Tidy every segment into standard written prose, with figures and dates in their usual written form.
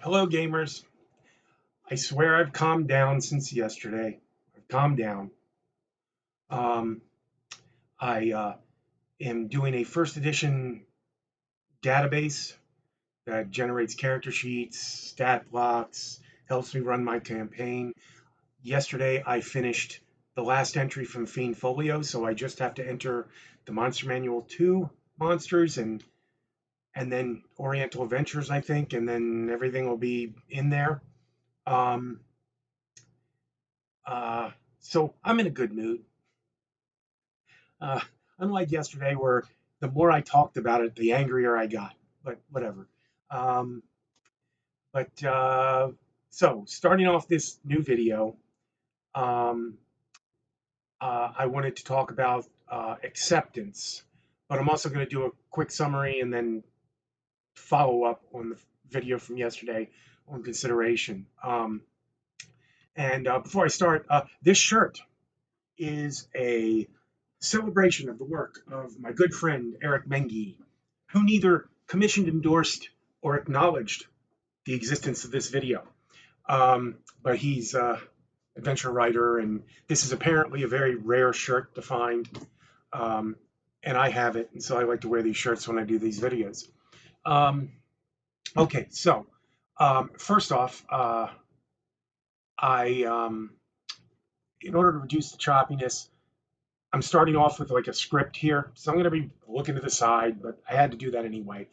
Hello, gamers. I swear I've calmed down since yesterday. I've calmed down. Um, I am doing a first edition database that generates character sheets, stat blocks, helps me run my campaign. Yesterday, I finished the last entry from Fiend Folio, so I just have to enter the Monster Manual 2 monsters and then Oriental Adventures, I think, and then everything will be in there. Um, uh, so I'm in a good mood. Uh, Unlike yesterday, where the more I talked about it, the angrier I got. But whatever. Um, but starting off this new video, um, I wanted to talk about acceptance, but I'm also going to do a quick summary and then follow up on the video from yesterday on consideration. And before I start, this shirt is a celebration of the work of my good friend Eric Mengi, who neither commissioned, endorsed, or acknowledged the existence of this video. But he's an adventure writer, and this is apparently a very rare shirt to find. Um, and I have it, and so I like to wear these shirts when I do these videos. Um, okay, so first off, I in order to reduce the choppiness, I'm starting off with like a script here, so I'm going to be looking to the side, but I had to do that anyway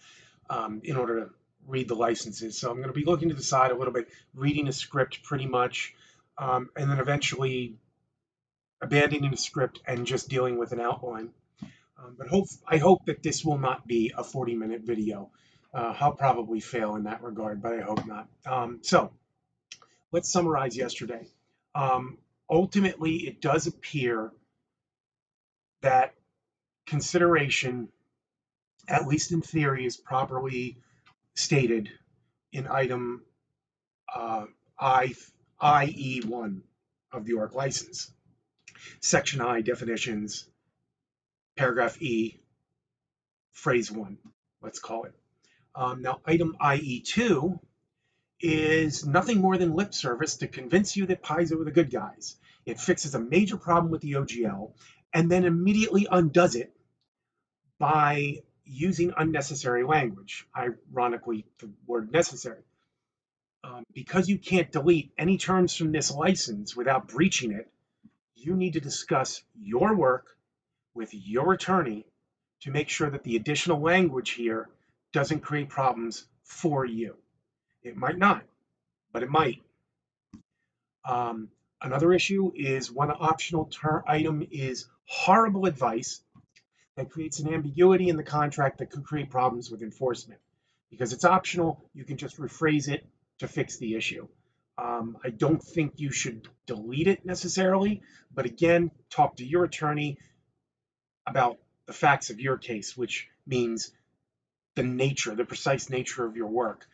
in order to read the licenses. So I'm going to be looking to the side a little bit, reading a script pretty much, and then eventually abandoning the script and just dealing with an outline. But I hope that this will not be a 40-minute video. I'll probably fail in that regard, but I hope not. So let's summarize yesterday. Um, Ultimately, it does appear that consideration, at least in theory, is properly stated in item uh, I, IE1 of the ORC license. Section I, definitions, paragraph E, phrase 1, let's call it. Now, item IE2 is nothing more than lip service to convince you that Paizo are the good guys. It fixes a major problem with the OGL and then immediately undoes it by using unnecessary language. Ironically, the word necessary. Because you can't delete any terms from this license without breaching it, you need to discuss your work with your attorney to make sure that the additional language here doesn't create problems for you. It might not, but it might. Another issue is one optional item is horrible advice that creates an ambiguity in the contract that could create problems with enforcement. Because it's optional, you can just rephrase it to fix the issue. I don't think you should delete it necessarily, but again, talk to your attorney about the facts of your case, which means the precise nature of your work,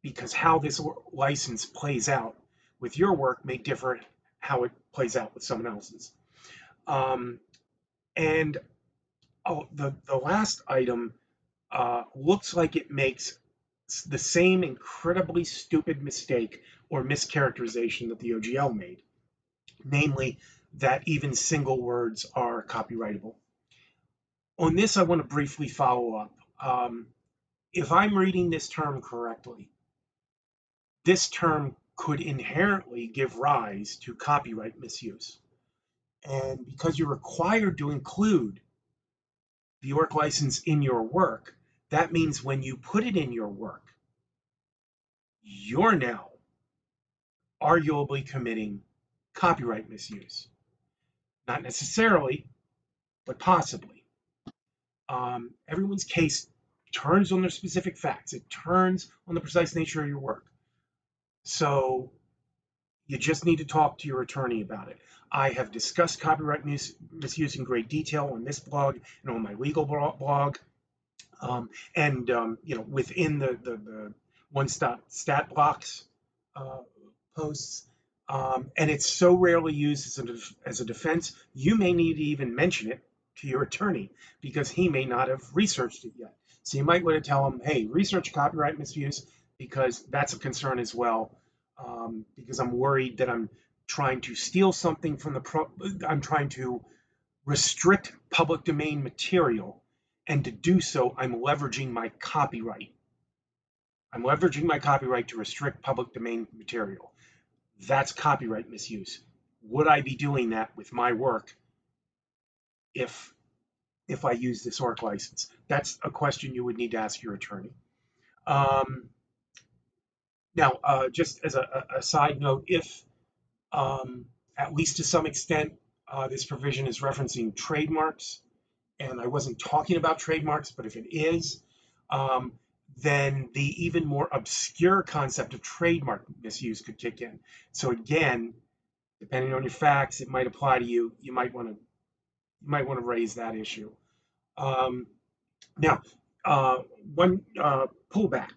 because how this license plays out with your work may differ how it plays out with someone else's. And the last item looks like it makes the same incredibly stupid mistake or mischaracterization that the OGL made, namely that even single words are copyrightable. On this, I want to briefly follow up. If I'm reading this term correctly, this term could inherently give rise to copyright misuse. And because you're required to include the ORC license in your work, that means when you put it in your work, you're now arguably committing copyright misuse. Not necessarily, but possibly. Everyone's case turns on their specific facts. It turns on the precise nature of your work. So you just need to talk to your attorney about it. I have discussed copyright misuse in great detail on this blog and on my legal blog. Within the one-stop stat blocks posts. And it's so rarely used as a defense, you may need to even mention it to your attorney because he may not have researched it yet. So you might want to tell him, hey, research copyright misuse. because that's a concern as well. Because I'm worried that I'm trying to steal something from I'm trying to restrict public domain material, and to do so, I'm leveraging my copyright. I'm leveraging my copyright to restrict public domain material. That's copyright misuse. Would I be doing that with my work if if I use this ORC license? That's a question you would need to ask your attorney. Um, Now, just as a side note, if at least to some extent this provision is referencing trademarks, and I wasn't talking about trademarks, but if it is, um, then the even more obscure concept of trademark misuse could kick in. So again, depending on your facts, it might apply to you. You might want to raise that issue. Um, Now, uh, one pullback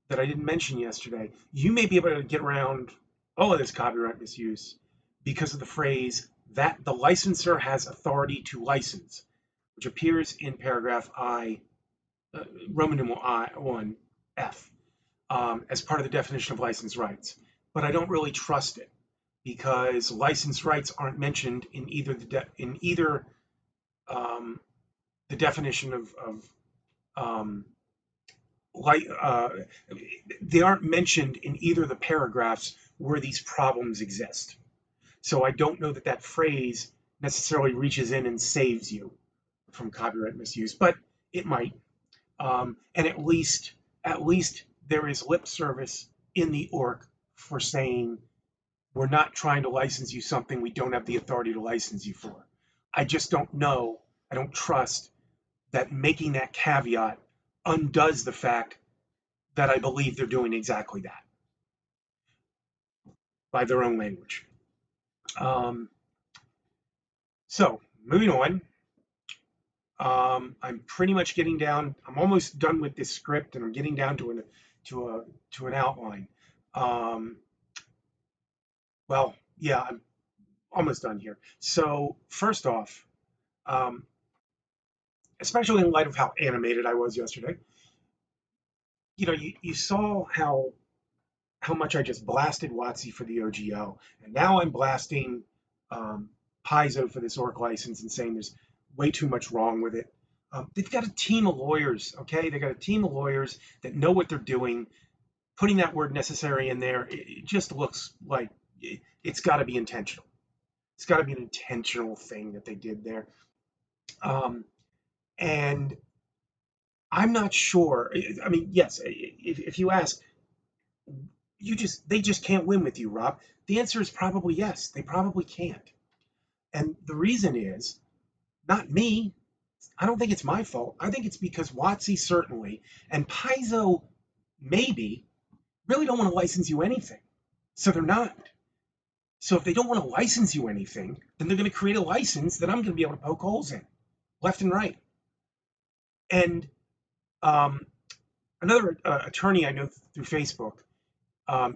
that I didn't mention yesterday, you may be able to get around all of this copyright misuse because of the phrase that the licensor has authority to license, which appears in paragraph I, Roman numeral I 1F, as part of the definition of license rights. But I don't really trust it because license rights aren't mentioned in either um, the definition of um, like they aren't mentioned in either of the paragraphs where these problems exist. So I don't know that that phrase necessarily reaches in and saves you from copyright misuse, but it might. And at least there is lip service in the ORC for saying we're not trying to license you something we don't have the authority to license you for. I just don't know. I don't trust that making that caveat undoes the fact that I believe they're doing exactly that by their own language. Um, so moving on, I'm pretty much getting down. I'm almost done with this script, and I'm getting down to a to an outline. Um, well, yeah, I'm almost done here. So first off, um, especially in light of how animated I was yesterday, you saw how much I just blasted WotC for the OGL, and now I'm blasting um, Paizo for this ORC license and saying there's way too much wrong with it. They've got a team of lawyers, okay? They got a team of lawyers that know what they're doing. Putting that word necessary in there, it just looks like it's got to be intentional. It's got to be an intentional thing that they did there. Um, and I'm not sure. I mean, yes, if you ask, they just can't win with you, Rob. The answer is probably yes. They probably can't. And the reason is not me. I don't think it's my fault. I think it's because WotC certainly and Paizo maybe really don't want to license you anything. So they're not. So if they don't want to license you anything, then they're going to create a license that I'm going to be able to poke holes in left and right. And um, another attorney I know through Facebook,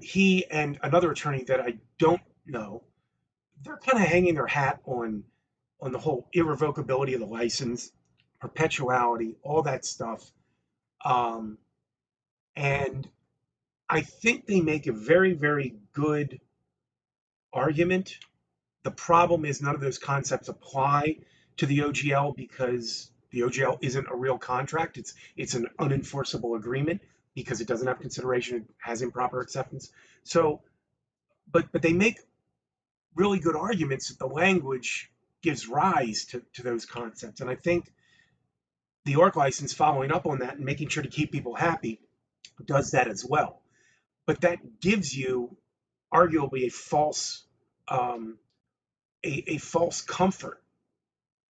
he and another attorney that I don't know, they're kind of hanging their hat on the whole irrevocability of the license, perpetuality, all that stuff. Um, and I think they make a very, very good argument. The problem is none of those concepts apply to the OGL because the OGL isn't a real contract. It's an unenforceable agreement because it doesn't have consideration. It has improper acceptance. So, but they make really good arguments that the language gives rise to those concepts. And I think the ORC license, following up on that and making sure to keep people happy, does that as well. But that gives you arguably um, a false comfort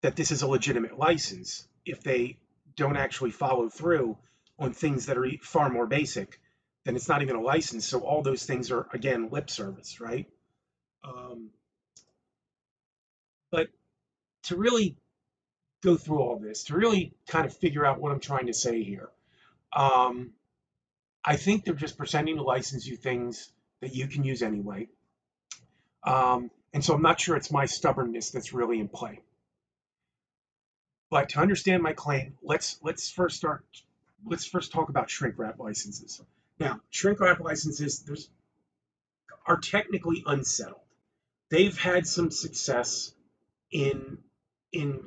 that this is a legitimate license if they don't actually follow through on things that are far more basic. Then it's not even a license. So all those things are again lip service, right? Um, but to really go through all this, to really kind of figure out what I'm trying to say here, um, I think they're just pretending to license you things that you can use anyway. And so I'm not sure it's my stubbornness that's really in play. But to understand my claim, let's first talk about shrink wrap licenses. Now, shrink wrap licenses are technically unsettled. They've had some success in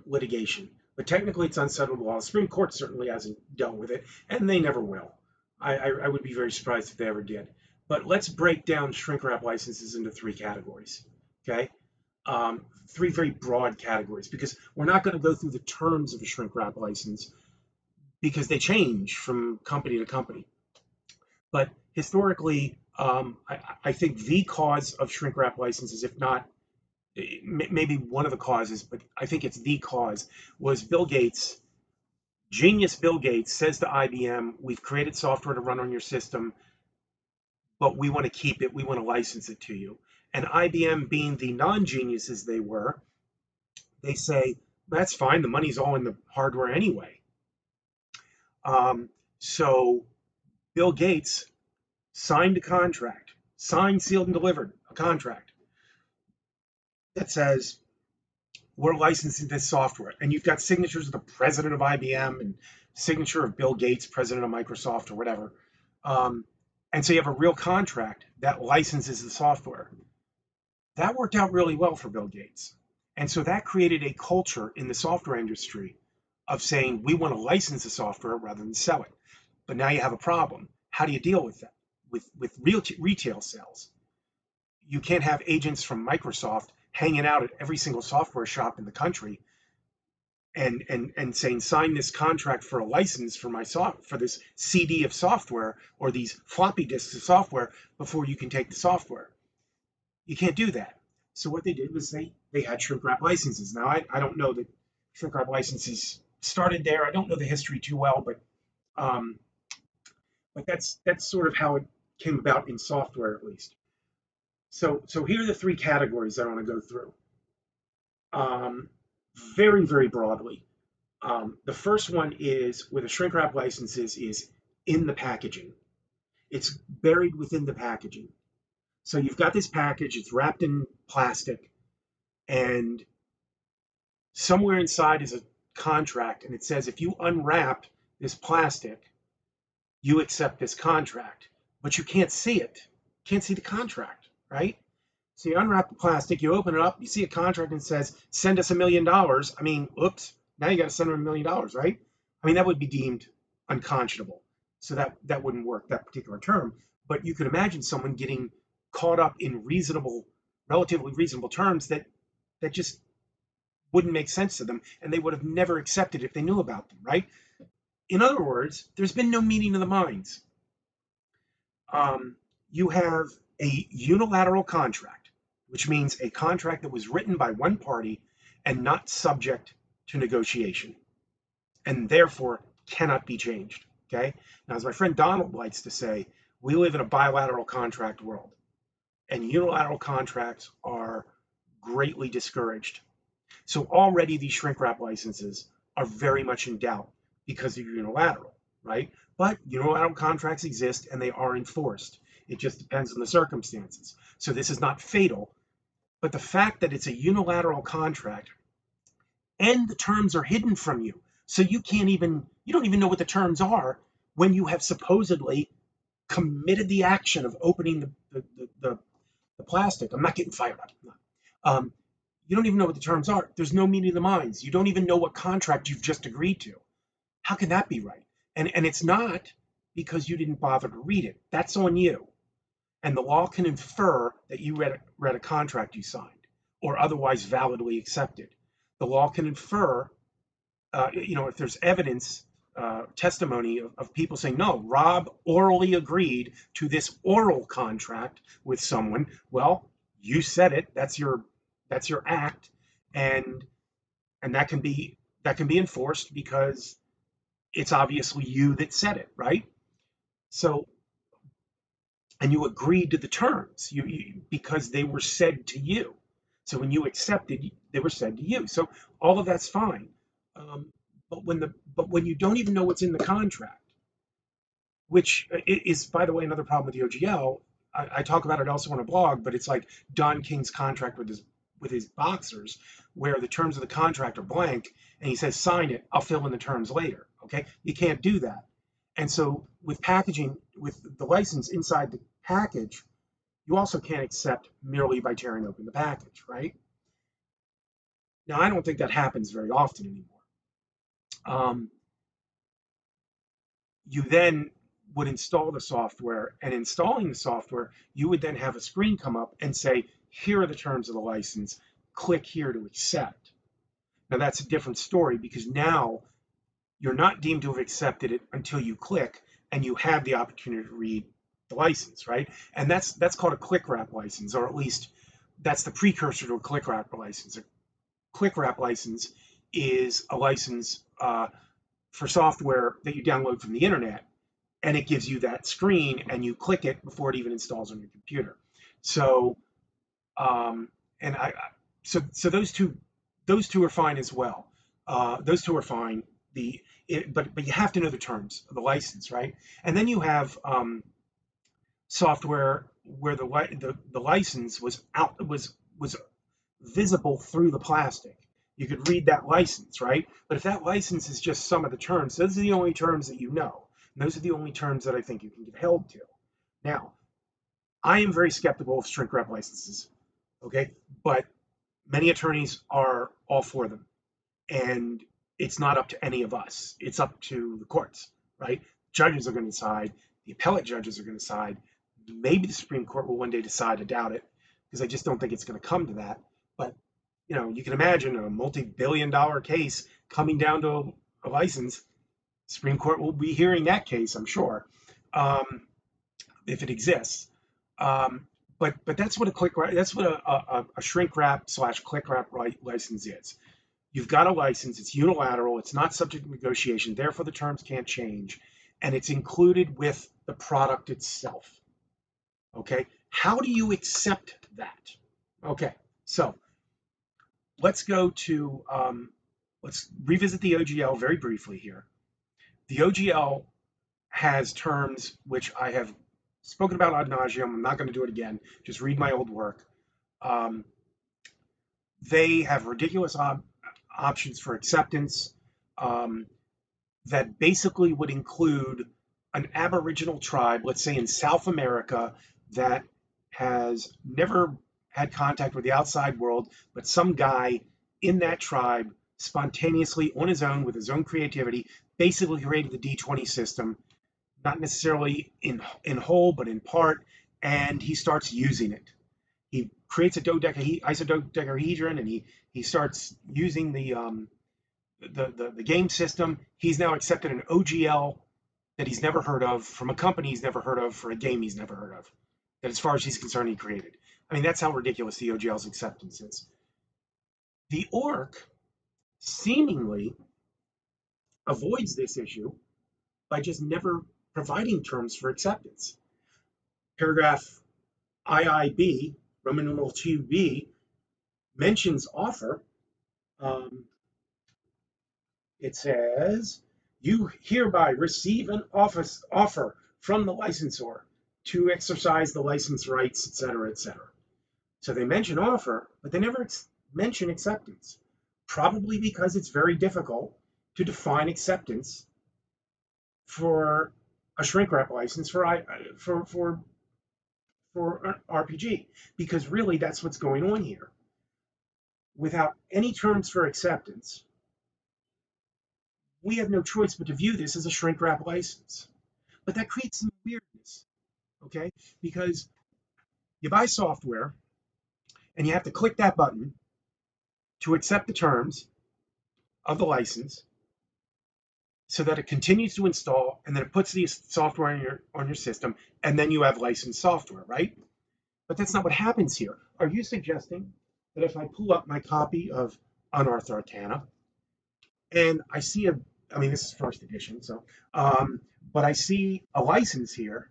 litigation, but technically it's unsettled law. The Supreme Court certainly hasn't dealt with it, and they never will. I would be very surprised if they ever did. But let's break down shrink wrap licenses into three categories. Okay, three very broad categories, because we're not going to go through the terms of a shrink wrap license because they change from company to company. But historically, I think the cause of shrink wrap licenses, if not maybe one of the causes, but I think it's the cause, was Bill Gates. Genius Bill Gates says to IBM, "We've created software to run on your system, but we want to keep it. We want to license it to you." And IBM, being the non-geniuses they were, they say, "That's fine. The money's all in the hardware anyway." Um, so Bill Gates signed a contract, signed, sealed, and delivered a contract that says, "We're licensing this software." And you've got signatures of the president of IBM and signature of Bill Gates, president of Microsoft or whatever. And so you have a real contract that licenses the software. That worked out really well for Bill Gates. And so that created a culture in the software industry of saying, we want to license the software rather than sell it. But now you have a problem. How do you deal with that? With real retail sales, you can't have agents from Microsoft hanging out at every single software shop in the country and saying, sign this contract for a license for for this CD of software or these floppy disks of software before you can take the software. You can't do that. So what they did was they had shrink wrap licenses. Now I don't know that shrink wrap licenses started there. I don't know the history too well, um, but that's sort of how it came about in software, at least. So here are the three categories I want to go through, um, very broadly. The first one is where the shrink wrap licenses is in the packaging. It's buried within the packaging. So you've got this package, it's wrapped in plastic, and somewhere inside is a contract, and it says if you unwrap this plastic, you accept this contract. But you can't see it. Can't see the contract, right? So you unwrap the plastic, you open it up, you see a contract and it says, send us $1 million. I mean, oops, now you got to send them $1 million, right? I mean, that would be deemed unconscionable. So that wouldn't work, that particular term. But you could imagine someone getting caught up in relatively reasonable terms that just wouldn't make sense to them, and they would have never accepted if they knew about them, right? In other words, there's been no meeting of the minds. You have a unilateral contract, which means a contract that was written by one party and not subject to negotiation, and therefore cannot be changed. Okay. Now, as my friend Donald likes to say, we live in a bilateral contract world, and unilateral contracts are greatly discouraged. So already these shrink wrap licenses are very much in doubt because they're unilateral, right? But unilateral contracts exist and they are enforced. It just depends on the circumstances. So this is not fatal, but the fact that it's a unilateral contract and the terms are hidden from you, so you don't even know what the terms are when you have supposedly committed the action of opening the plastic. I'm not getting fired up. You don't even know what the terms are. There's no meeting of the minds. You don't even know what contract you've just agreed to. How can that be right? And it's not because you didn't bother to read it. That's on you. And the law can infer that you read a contract you signed or otherwise validly accepted. The law can infer, if there's evidence, testimony of people saying, no, Rob orally agreed to this oral contract with someone. Well, you said it. That's your act, and that can be enforced because it's obviously you that said it, right? So, and you agreed to the terms because they were said to you. So when you accepted, they were said to you. So all of that's fine. But when you don't even know what's in the contract, which is, by the way, another problem with the OGL. I talk about it also on a blog, but it's like Don King's contract with his boxers, where the terms of the contract are blank, and he says, sign it, I'll fill in the terms later. Okay, you can't do that. And so with packaging, with the license inside the package, you also can't accept merely by tearing open the package, right? Now, I don't think that happens very often anymore. Um, you then would install the software, and installing the software, you would then have a screen come up and say, here are the terms of the license, click here to accept. Now, that's a different story because now you're not deemed to have accepted it until you click and you have the opportunity to read the license, right? And that's called a click wrap license, or at least that's the precursor to a click wrap license. A click wrap license is a license for software that you download from the internet, and it gives you that screen, and you click it before it even installs on your computer. So, and so those two are fine as well. Those two are fine. But you have to know the terms of the license, right? And then you have software where the license was visible through the plastic. You could read that license, right? But if that license is just some of the terms, those are the only terms that you know. And those are the only terms that I think you can get held to. Now, I am very skeptical of shrink wrap licenses, okay? But many attorneys are all for them. And it's not up to any of us. It's up to the courts, right? Judges are going to decide. The appellate judges are going to decide. Maybe the Supreme Court will one day decide. I doubt it, because I just don't think it's going to come to that. But you can imagine a multi-billion-dollar case coming down to a license. Supreme Court will be hearing that case, I'm sure, if it exists. But that's what a shrink wrap slash click wrap license is. You've got a license, it's unilateral, it's not subject to negotiation, therefore the terms can't change, and it's included with the product itself. Okay, how do you accept that? Okay, so let's go to, let's revisit the OGL very briefly here. The OGL has terms which I have spoken about ad nauseum. I'm not going to do it again. Just read my old work. Um, they have ridiculous options for acceptance um, that basically would include an Aboriginal tribe, let's say in South America, that has never had contact with the outside world, but some guy in that tribe spontaneously on his own with his own creativity basically created the D20 system, not necessarily in whole, but in part, and he starts using it. He creates a isododecahedron, and he starts using the game system. He's now accepted an OGL that he's never heard of from a company he's never heard of for a game he's never heard of. That, as far as he's concerned, he created. I mean, that's how ridiculous the OGL's acceptance is. The ORC seemingly avoids this issue by just never providing terms for acceptance. Paragraph IIB, Roman numeral 2B, mentions offer. It says, you hereby receive an offer from the licensor to exercise the license rights, etc., etc. So they mention offer, but they never mention acceptance, probably because it's very difficult to define acceptance for a shrink wrap license for RPG, because really that's what's going on here. Without any terms for acceptance, we have no choice but to view this as a shrink wrap license. But that creates some weirdness, okay? Because you buy software and you have to click that button to accept the terms of the license so that it continues to install, and then it puts the software on your system, and then you have licensed software, right? But that's not what happens here. Are you suggesting that if I pull up my copy of Unearthed Arcana and I see I mean, this is first edition, so, but I see a license here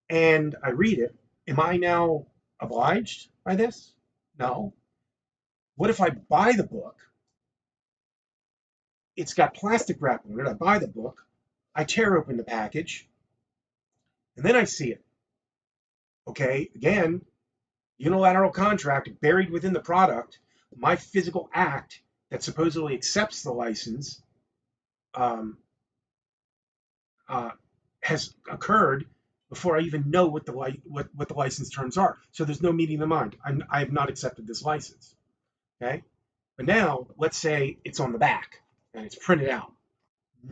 and I read it, am I now obliged by this? No. What if I buy the book? It's got plastic wrap on it. I buy the book, I tear open the package, and then I see it. Okay, again, unilateral contract buried within the product, my physical act that supposedly accepts the license has occurred before I even know what the license terms are. So there's no meeting the mind. I have not accepted this license. Okay, but now let's say it's on the back and it's printed out.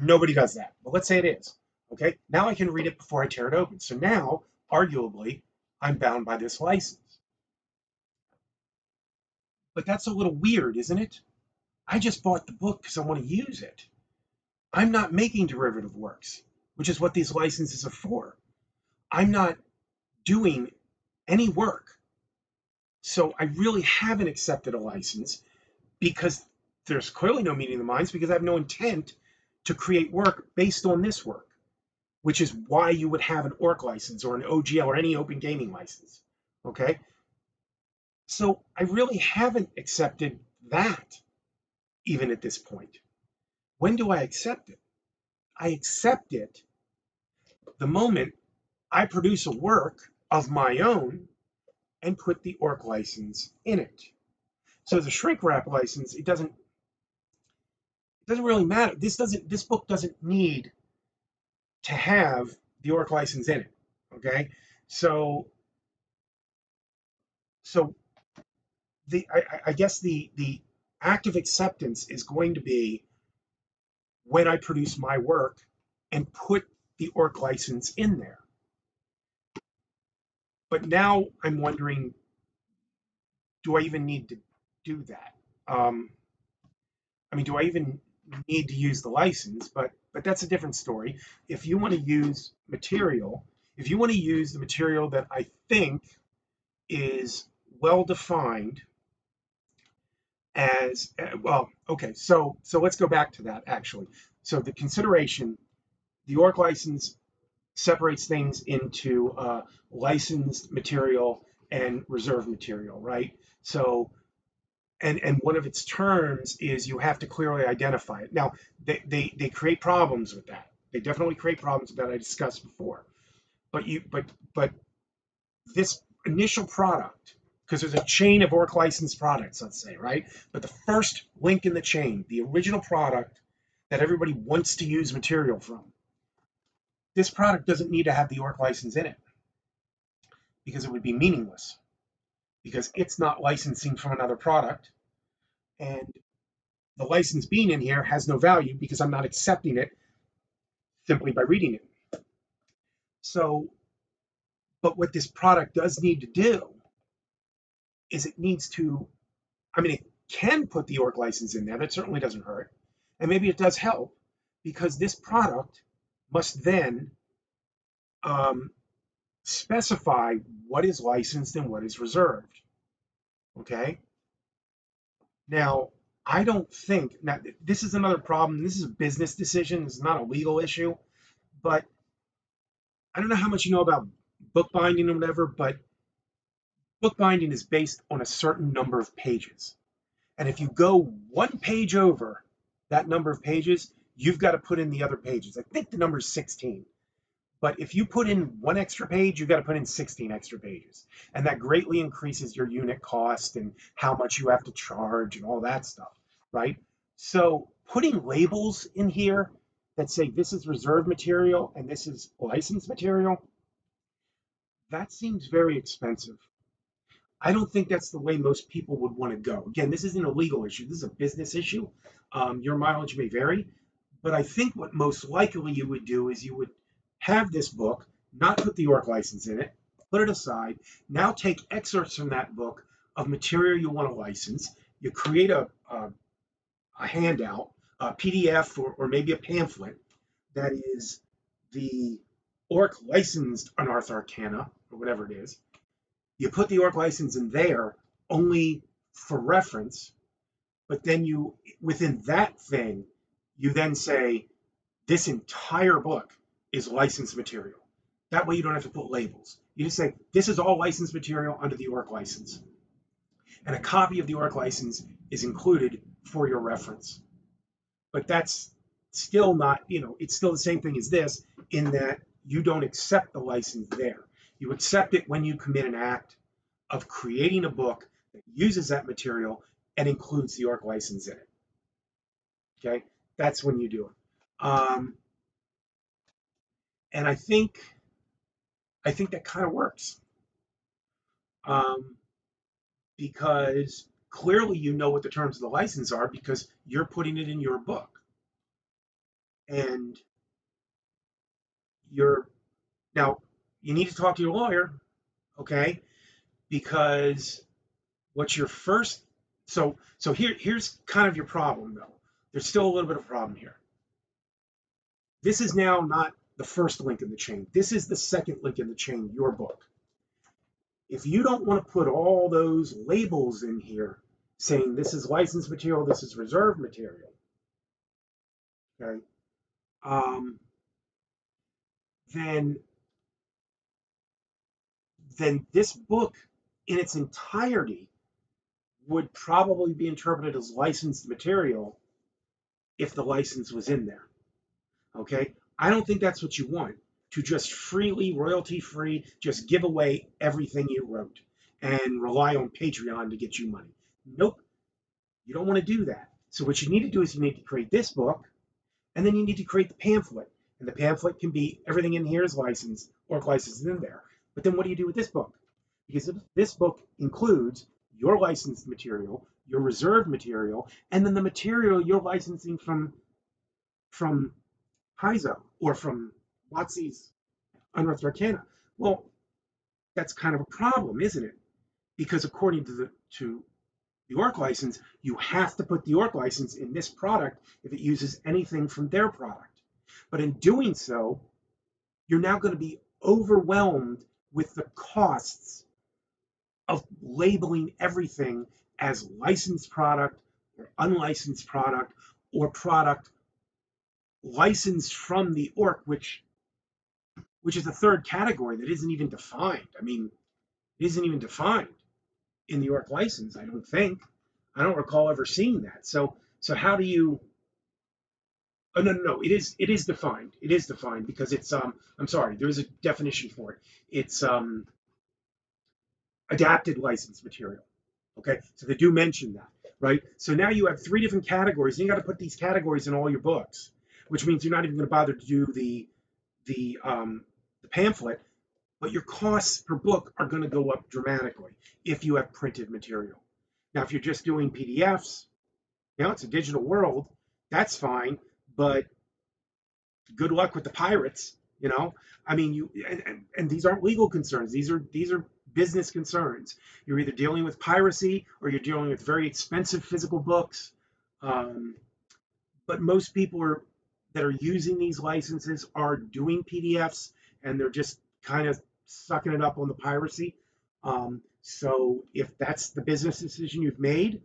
Nobody does that, but let's say it is. Okay, now I can read it before I tear it open. So now, arguably, I'm bound by this license. But that's a little weird, isn't it? I just bought the book because I want to use it. I'm not making derivative works, which is what these licenses are for. I'm not doing any work. So I really haven't accepted a license because there's clearly no meeting of the minds because I have no intent to create work based on this work, which is why you would have an ORC license or an OGL or any open gaming license. Okay? So I really haven't accepted that even at this point. When do I accept it? I accept it the moment I produce a work of my own and put the ORC license in it. So the shrink wrap license, it doesn't really matter. This book doesn't need to have the ORC license in it. Okay, so so I guess the act of acceptance is going to be when I produce my work and put the ORC license in there. But now I'm wondering, do I even need to do that? I mean, do I even need to use the license? But that's a different story. If you want to use material, if you want to use the material that I think is well defined as well, okay. So let's go back to that actually. So the consideration, the ORC license separates things into licensed material and reserved material, right? So and one of its terms is you have to clearly identify it. Now, they create problems with that. They definitely create problems that I discussed before. But this initial product, because there's a chain of ORC licensed products, let's say, right? But the first link in the chain, the original product that everybody wants to use material from, this product doesn't need to have the ORC license in it because it would be meaningless because it's not licensing from another product. And the license being in here has no value because I'm not accepting it simply by reading it. So, but what this product does need to do is it needs to, I mean, it can put the ORC license in there. That certainly doesn't hurt. And maybe it does help because this product must then specify what is licensed and what is reserved. Okay. Now, I don't think, now, this is another problem. This is a business decision. It's not a legal issue. But I don't know how much you know about bookbinding or whatever, but bookbinding is based on a certain number of pages. And if you go one page over that number of pages, you've got to put in the other pages. I think the number is 16. But if you put in one extra page, you've got to put in 16 extra pages. And that greatly increases your unit cost and how much you have to charge and all that stuff, right? So putting labels in here that say this is reserved material and this is licensed material, that seems very expensive. I don't think that's the way most people would want to go. Again, this isn't a legal issue. This is a business issue. Your mileage may vary, but I think what most likely you would do is you would have this book, not put the ORC license in it, put it aside. Now take excerpts from that book of material you want to license. You create a handout, a PDF, or maybe a pamphlet that is the ORC licensed Unearthed Arcana, or whatever it is. You put the ORC license in there only for reference, but then you, within that thing, you then say, this entire book is licensed material. That way you don't have to put labels. You just say, this is all licensed material under the ORC license. And a copy of the ORC license is included for your reference. But that's still not, it's still the same thing as this in that you don't accept the license there. You accept it when you commit an act of creating a book that uses that material and includes the ORC license in it. Okay, that's when you do it. And I think that kind of works, um, because clearly you know what the terms of the license are because you're putting it in your book, and you're now you need to talk to your lawyer, okay? Because what's your first so here's kind of your problem though. There's still a little bit of a problem here. This is now not the first link in the chain. This is the second link in the chain, your book. If you don't want to put all those labels in here saying this is licensed material, this is reserved material, okay, um, then this book in its entirety would probably be interpreted as licensed material if the license was in there. Okay, I don't think that's what you want, to just freely, royalty free, just give away everything you wrote and rely on Patreon to get you money. Nope, you don't want to do that. So what you need to do is you need to create this book, and then you need to create the pamphlet. And the pamphlet can be everything in here is licensed, or licensed in there. But then what do you do with this book? Because this book includes your licensed material, your reserved material, and then the material you're licensing from Paizo or from Watsy's Unearthed Arcana. Well, that's kind of a problem, isn't it? Because according to the ORC license, you have to put the ORC license in this product if it uses anything from their product. But in doing so, you're now going to be overwhelmed with the costs of labeling everything as licensed product or unlicensed product or product licensed from the ORC, which is a third category that isn't even defined. I mean, it isn't even defined in the ORC license, I don't think. I don't recall ever seeing that. So how do you? Oh no. It is defined. It is defined because it's I'm sorry, there is a definition for it. It's adapted license material. Okay, so they do mention that, right? So now you have three different categories, and you got to put these categories in all your books, which means you're not even going to bother to do the pamphlet, but your costs per book are going to go up dramatically if you have printed material. Now, if you're just doing PDFs, it's a digital world, that's fine, but good luck with the pirates. I mean, and these aren't legal concerns. These are business concerns. You're either dealing with piracy or you're dealing with very expensive physical books. Um, but most people that are using these licenses are doing PDFs, and they're just kind of sucking it up on the piracy. So if that's the business decision you've made,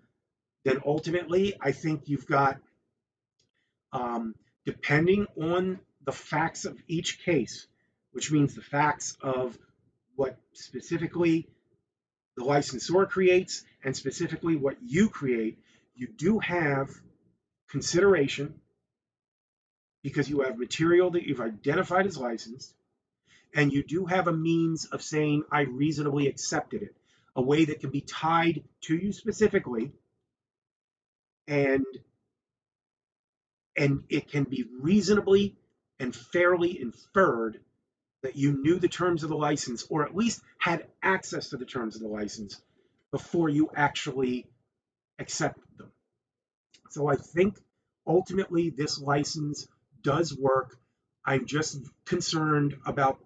then ultimately I think you've got, um, depending on the facts of each case, which means the facts of what specifically the licensor creates and specifically what you create, you do have consideration because you have material that you've identified as licensed, and you do have a means of saying, I reasonably accepted it, a way that can be tied to you specifically, and it can be reasonably and fairly inferred that you knew the terms of the license, or at least had access to the terms of the license before you actually accepted them. So I think ultimately this license does work. I'm just concerned about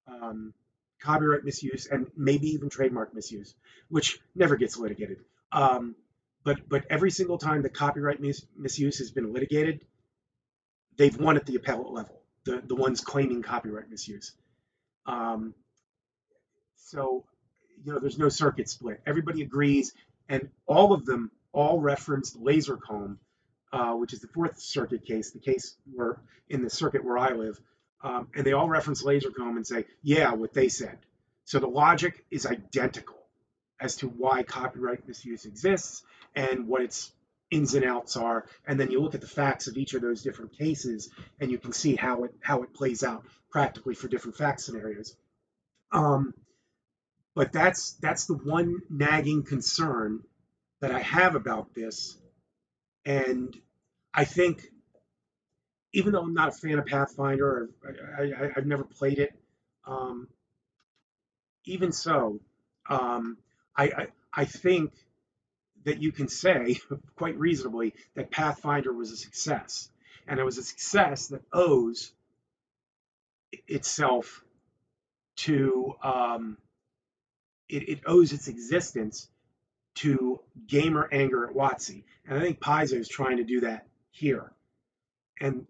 um, copyright misuse and maybe even trademark misuse, which never gets litigated. Um, but every single time the copyright misuse has been litigated, they've won at the appellate level. The ones claiming copyright misuse. Um, so there's no circuit split. Everybody agrees, and all of them all referenced laser comb, which is the Fourth Circuit case, the case where in the circuit where I live, and they all reference laser comb and say, yeah, what they said. So the logic is identical as to why copyright misuse exists and what its ins and outs are, and then you look at the facts of each of those different cases, and you can see how it plays out practically for different fact scenarios. Um, but that's the one nagging concern that I have about this, and I think even though I'm not a fan of Pathfinder, I've never played it. Um, Even so, um, I think that you can say quite reasonably that Pathfinder was a success, and it was a success that owes itself to it owes its existence to gamer anger at WotC, and I think Paizo is trying to do that here, and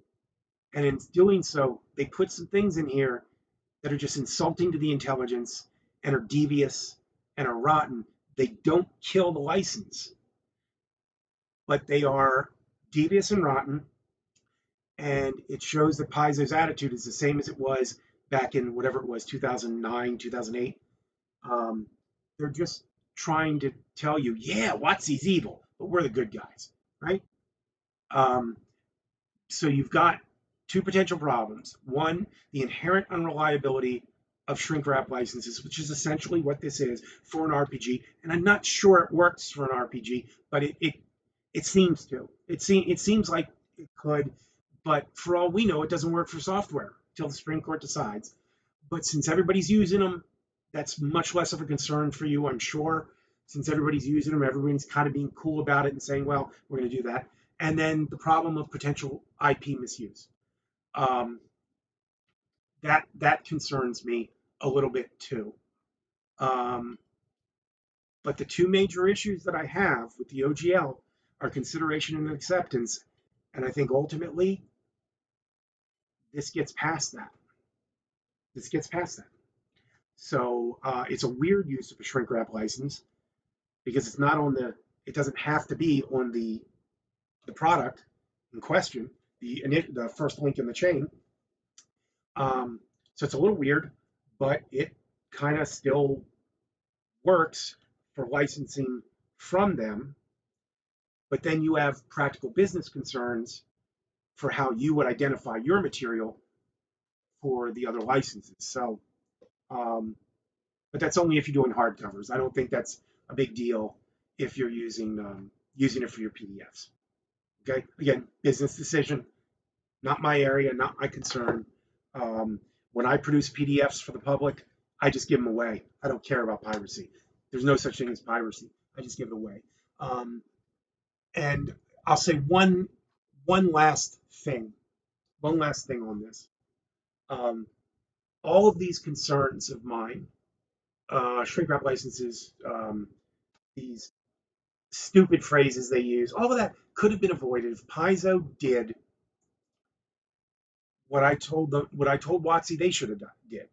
and in doing so, they put some things in here that are just insulting to the intelligence and are devious and are rotten. They don't kill the license, but they are devious and rotten, and it shows that Paizo's attitude is the same as it was back in whatever it was, 2009, 2008. Um, they're just trying to tell you, yeah, WotC's evil, but we're the good guys, right? Um, so you've got two potential problems. One, the inherent unreliability of shrink wrap licenses, which is essentially what this is for an RPG. And I'm not sure it works for an RPG, but it seems to. It seems like it could, but for all we know, it doesn't work for software until the Supreme Court decides. But since everybody's using them, that's much less of a concern for you, I'm sure. Since everybody's using them, everyone's kind of being cool about it and saying, well, we're going to do that. And then the problem of potential IP misuse. Um, that concerns me a little bit too. Um, but the two major issues that I have with the OGL are consideration and acceptance. And I think ultimately this gets past that. This gets past that. So it's a weird use of a shrink wrap license because it's not on it doesn't have to be on the product in question, the first link in the chain. So it's a little weird, but it kind of still works for licensing from them. But then you have practical business concerns for how you would identify your material for the other licenses. So, um, but that's only if you're doing hardcovers. I don't think that's a big deal if you're using it for your PDFs. Okay, again, business decision, not my area, not my concern. Um, when I produce PDFs for the public, I just give them away. I don't care about piracy. There's no such thing as piracy. I just give it away. Um, and I'll say one last thing, one last thing on this. Um, all of these concerns of mine, shrink wrap licenses, these stupid phrases they use, all of that could have been avoided if Paizo did what I told WotC they should have did,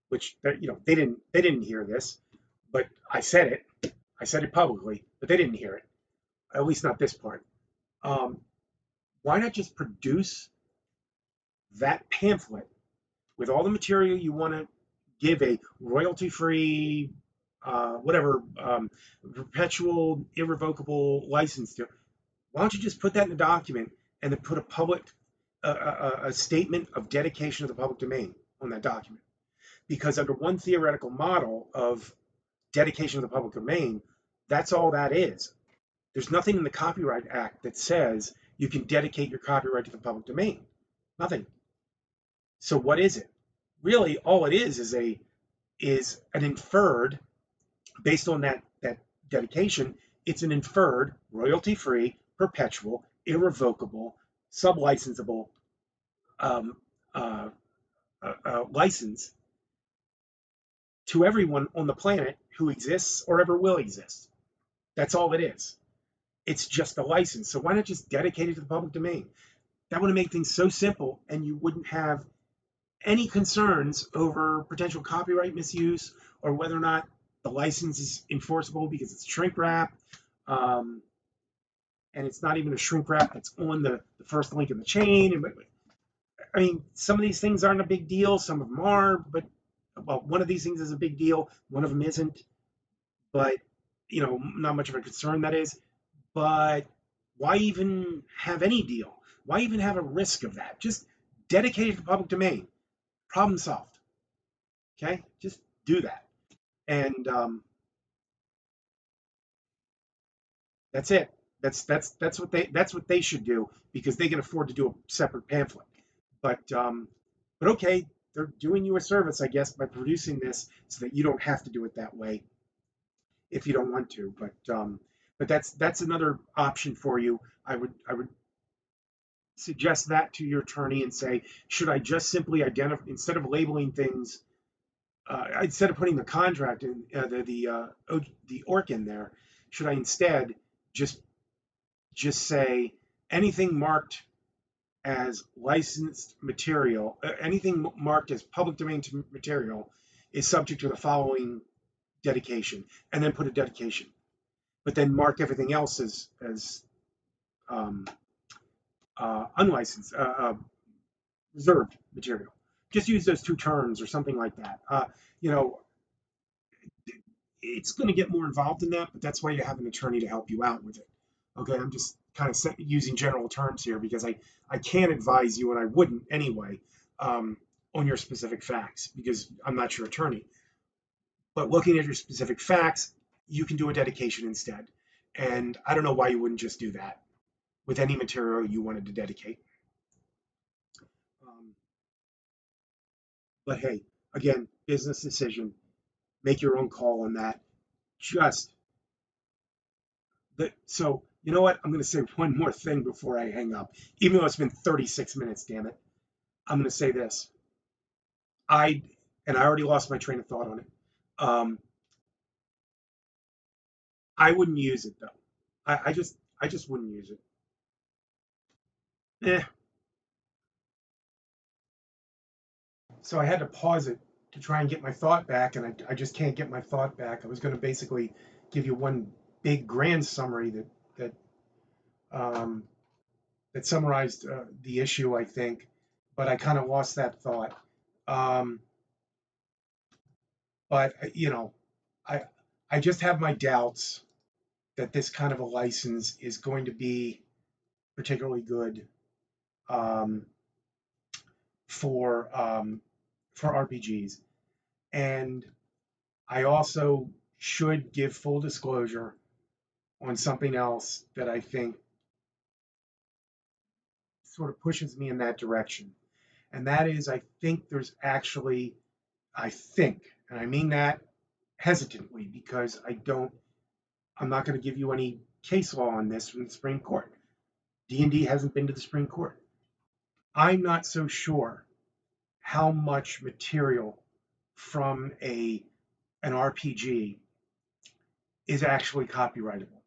which they didn't hear this, but I said it publicly, but they didn't hear it, at least not this part. Um, why not just produce that pamphlet with all the material you want to give a royalty-free, whatever, perpetual, irrevocable license to? Why don't you just put that in a document and then put a statement of dedication to the public domain on that document? Because under one theoretical model of dedication to the public domain, that's all that is. There's nothing in the Copyright Act that says you can dedicate your copyright to the public domain. Nothing. So what is it? Really, all it is an inferred, based on that dedication, it's an inferred, royalty-free, perpetual, irrevocable, sublicensable um, uh, license to everyone on the planet who exists or ever will exist. That's all it is. It's just a license. So why not just dedicate it to the public domain? That would make things so simple, and you wouldn't have any concerns over potential copyright misuse or whether or not the license is enforceable because it's shrink wrap. Um, and it's not even a shrink wrap that's on the first link in the chain. And I mean, some of these things aren't a big deal, some of them are, but well, one of these things is a big deal, one of them isn't. But not much of a concern that is. But why even have any deal? Why even have a risk of that? Just dedicate it to the public domain. Problem solved. Okay, just do that, and that's it. That's what they should do because they can afford to do a separate pamphlet. But okay, they're doing you a service, I guess, by producing this so that you don't have to do it that way if you don't want to. But that's another option for you. I would suggest that to your attorney and say, should I just simply identify instead of labeling things, instead of putting the contract in the ORC in there, should I instead just just say anything marked as licensed material, anything marked as public domain material is subject to the following dedication, and then put a dedication, but then mark everything else as um, unlicensed, reserved material. Just use those two terms or something like that. You know, it's going to get more involved in that, but that's why you have an attorney to help you out with it. Okay, I'm just kind of using general terms here because I can't advise you, and I wouldn't anyway, um, on your specific facts because I'm not your attorney. But looking at your specific facts, you can do a dedication instead. And I don't know why you wouldn't just do that with any material you wanted to dedicate. Um, but hey, again, business decision. Make your own call on that. Just so you know what? I'm going to say one more thing before I hang up. Even though it's been 36 minutes, damn it. I'm going to say this. I and I already lost my train of thought on it. Um, I wouldn't use it though. I just wouldn't use it. Eh. So I had to pause it to try and get my thought back, and I just can't get my thought back. I was going to basically give you one big grand summary that um, that summarized the issue, I think, but I kind of lost that thought. Um, but I I just have my doubts that this kind of a license is going to be particularly good um, for for RPGs, and I also should give full disclosure on something else that I think sort of pushes me in that direction. And that is, I think there's actually, I think, and I mean that hesitantly because I'm not going to give you any case law on this from the Supreme Court. D&D hasn't been to the Supreme Court. I'm not so sure how much material from an RPG is actually copyrightable.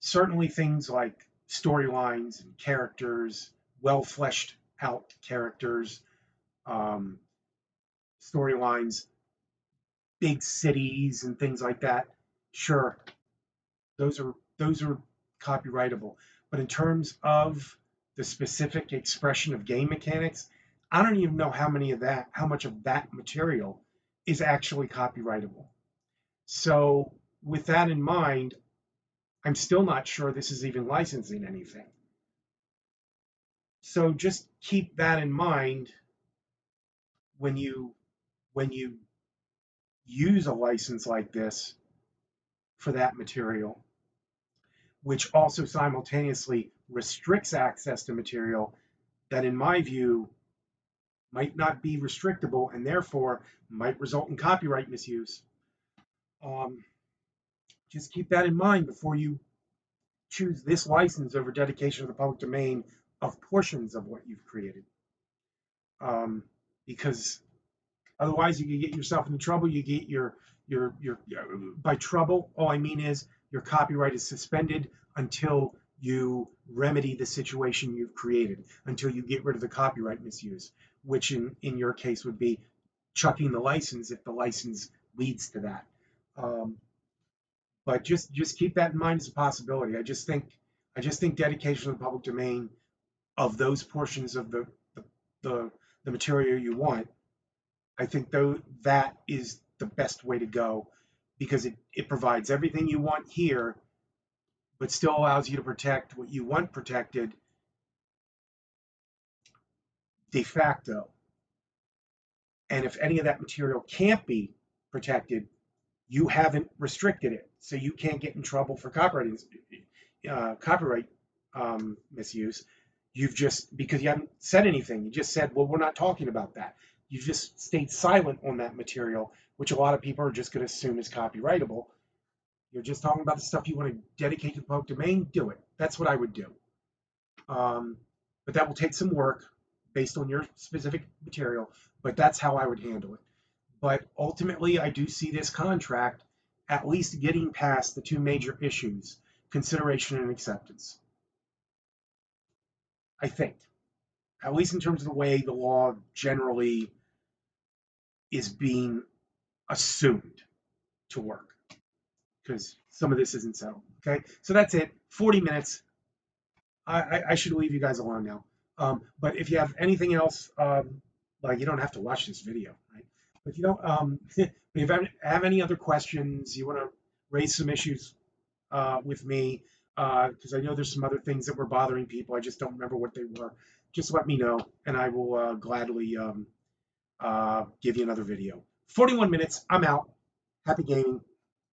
Certainly things like storylines and characters, well fleshed out characters, um, storylines, big cities and things like that. Sure, those are copyrightable. But in terms of the specific expression of game mechanics, I don't even know how much of that material is actually copyrightable. So with that in mind, I'm still not sure this is even licensing anything. So just keep that in mind when you use a license like this for that material, which also simultaneously restricts access to material that, in my view, might not be restrictable and therefore might result in copyright misuse. Um, just keep that in mind before you choose this license over dedication of the public domain of portions of what you've created. Because otherwise, you can get yourself into trouble. You get your by trouble. All I mean is your copyright is suspended until you remedy the situation you've created, until you get rid of the copyright misuse, which in your case would be chucking the license if the license leads to that. Um, but just keep that in mind as a possibility. I just think dedication to the public domain of those portions of the, the material you want, I think though that is the best way to go because it provides everything you want here, but still allows you to protect what you want protected de facto. And if any of that material can't be protected, you haven't restricted it, so you can't get in trouble for copyright misuse. You've just, because you haven't said anything, you just said, well, we're not talking about that. You just stayed silent on that material, which a lot of people are just going to assume is copyrightable. You're just talking about the stuff you want to dedicate to the public domain, do it. That's what I would do. Um, but that will take some work based on your specific material, but that's how I would handle it. But ultimately, I do see this contract at least getting past the two major issues, consideration and acceptance. I think, at least in terms of the way the law generally is being assumed to work, because some of this isn't settled. Okay, so that's it. 40 minutes. I should leave you guys alone now. But if you have anything else, like you don't have to watch this video, right? But if you don't, if you have any other questions, you want to raise some issues with me, because I know there's some other things that were bothering people. I just don't remember what they were. Just let me know, and I will gladly give you another video. 41 minutes. I'm out. Happy gaming.